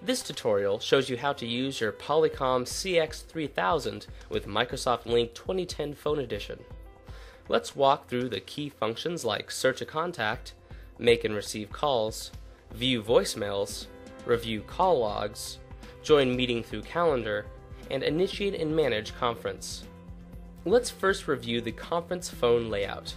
This tutorial shows you how to use your Polycom CX3000 with Microsoft Lync 2010 Phone Edition. Let's walk through the key functions like search a contact, make and receive calls, view voicemails, review call logs, join meeting through calendar, and initiate and manage conference. Let's first review the conference phone layout.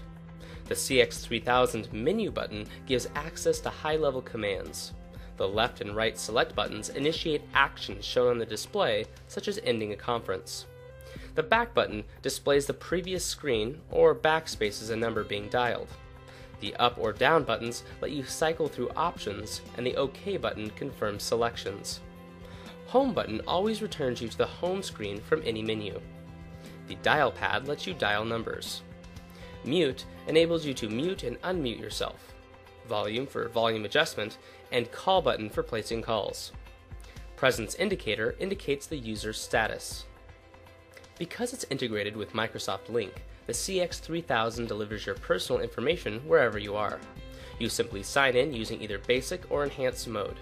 The CX3000 menu button gives access to high-level commands. The left and right select buttons initiate actions shown on the display, such as ending a conference. The back button displays the previous screen or backspaces a number being dialed. The up or down buttons let you cycle through options, and the OK button confirms selections. Home button always returns you to the home screen from any menu. The dial pad lets you dial numbers. Mute enables you to mute and unmute yourself. Volume for volume adjustment, and call button for placing calls. Presence indicator indicates the user's status. Because it's integrated with Microsoft Lync, the CX3000 delivers your personal information wherever you are. You simply sign in using either basic or enhanced mode.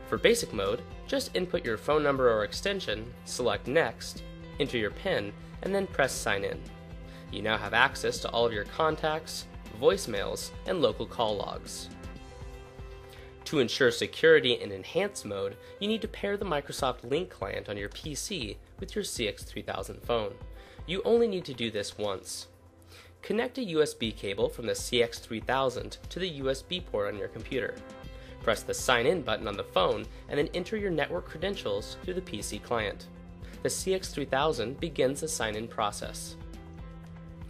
For basic mode, just input your phone number or extension, select next, enter your PIN, and then press sign in. You now have access to all of your contacts, voicemails, and local call logs. To ensure security in enhanced mode, you need to pair the Microsoft Lync client on your PC with your CX3000 phone. You only need to do this once. Connect a USB cable from the CX3000 to the USB port on your computer. Press the Sign In button on the phone and then enter your network credentials through the PC client. The CX3000 begins the sign-in process.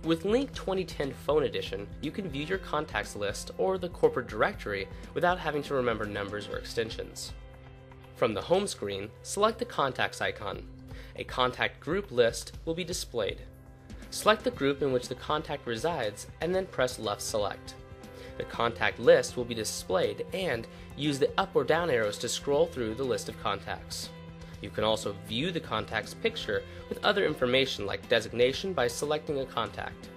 With Lync 2010 Phone Edition, you can view your contacts list or the corporate directory without having to remember numbers or extensions. From the home screen, select the contacts icon. A contact group list will be displayed. Select the group in which the contact resides and then press left select. The contact list will be displayed, and use the up or down arrows to scroll through the list of contacts. You can also view the contact's picture with other information like designation by selecting a contact.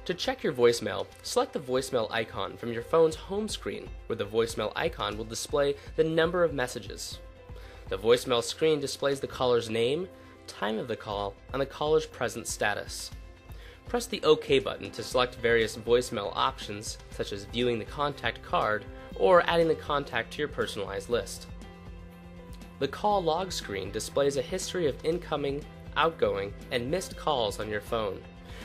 To check your voicemail, select the voicemail icon from your phone's home screen, where the voicemail icon will display the number of messages. The voicemail screen displays the caller's name, time of the call, and the caller's present status. Press the OK button to select various voicemail options, such as viewing the contact card or adding the contact to your personalized list. The call log screen displays a history of incoming, outgoing, and missed calls on your phone.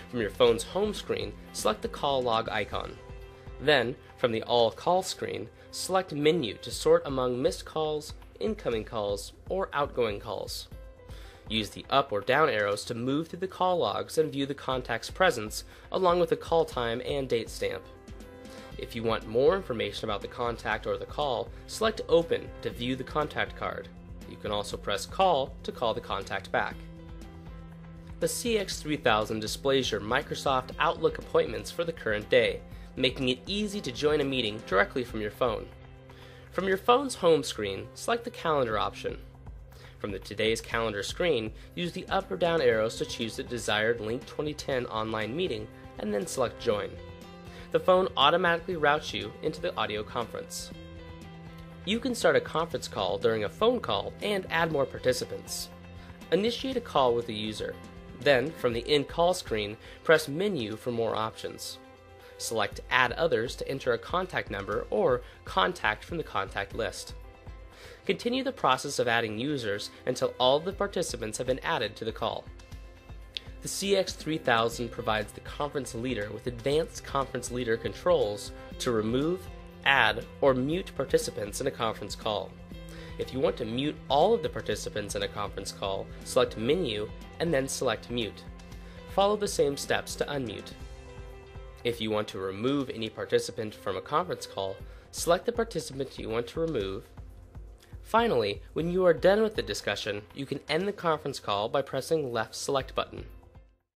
From your phone's home screen, select the call log icon. Then, from the All Call screen, select Menu to sort among missed calls, incoming calls, or outgoing calls. Use the up or down arrows to move through the call logs and view the contact's presence, along with the call time and date stamp. If you want more information about the contact or the call, select Open to view the contact card. You can also press Call to call the contact back. The CX3000 displays your Microsoft Outlook appointments for the current day, making it easy to join a meeting directly from your phone. From your phone's home screen, select the Calendar option. From the Today's Calendar screen, use the up or down arrows to choose the desired Lync 2010 online meeting and then select Join. The phone automatically routes you into the audio conference. You can start a conference call during a phone call and add more participants. Initiate a call with the user. Then, from the In Call screen, press Menu for more options. Select Add Others to enter a contact number or contact from the contact list. Continue the process of adding users until all of the participants have been added to the call. The CX3000 provides the conference leader with advanced conference leader controls to remove, add, or mute participants in a conference call. If you want to mute all of the participants in a conference call, select Menu and then select Mute. Follow the same steps to unmute. If you want to remove any participant from a conference call, select the participant you want to remove. Finally, when you are done with the discussion, you can end the conference call by pressing left select button.